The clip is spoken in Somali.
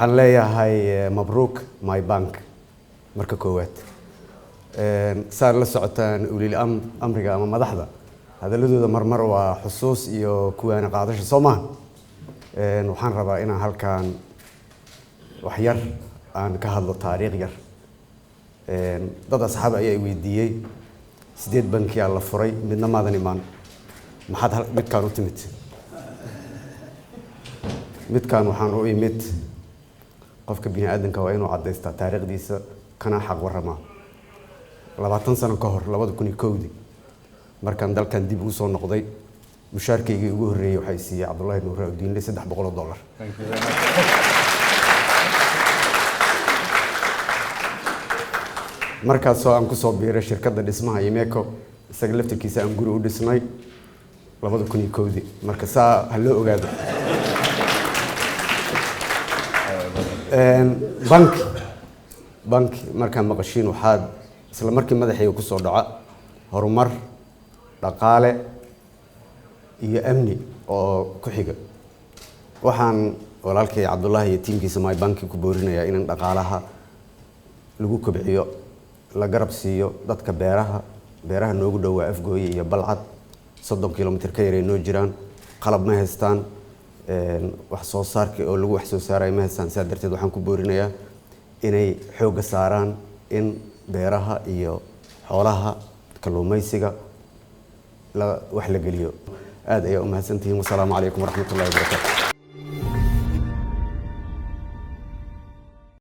waxaan leeyahay mabruuk my bank marka koowaad saar la socotaan ulil amriga ama madaxda hadaladooda marmar waa xusuus iyo kuwaana qaadasho Soomaan waxaan rabaa inaan halkaan wax yar aan ka hadlo taariikh yar dad asxaab ayaa weydiiyay 8 banki la furay midna maadan imaan maxaad midkaan u timid midkaan waxaan u imid qofka bini aadanka waa inuu cadeystaa taariikhdiisa kana xaq warama 20 sano ka hor 2001 markaan dalkan dib u soo noqday mushaarkaygii ugu horeeyay waxay siiyay Cabdullaahi Nuur Udiin $300 markaas oo aan ku soo biiray shirkadda dhismaha Imeco isaga laftirkiisa aan guri u dhisnay 2001 marka saa hal loo ogaado bank markaan maqashiin waxaad isla markii madaxayga ku soo dhaca horumar dhaqaale iyo amni oo ku xiga waxaan walaalkay Cabdullaahi iyo tiimkiisa my bank ku boorinayaa in dhaqaalaha lagu kobciyo la garab siiyo dadka beeraha noogu dhow waa Afgooye iyo Balcad 30 kilomitir ka yaray noo jiraan qalab ma haystaan wax soo saarka oo lagu wax soo saaray ma haystaan sidaa darteed waxaan ku boorinayaa inay xoog saaraan in beeraha iyo xoolaha kalluumaysiga la wax la geliyo aad ay u mahadsantihiin wassalaamu calaykum waraxmatullaahi wabarakaatuh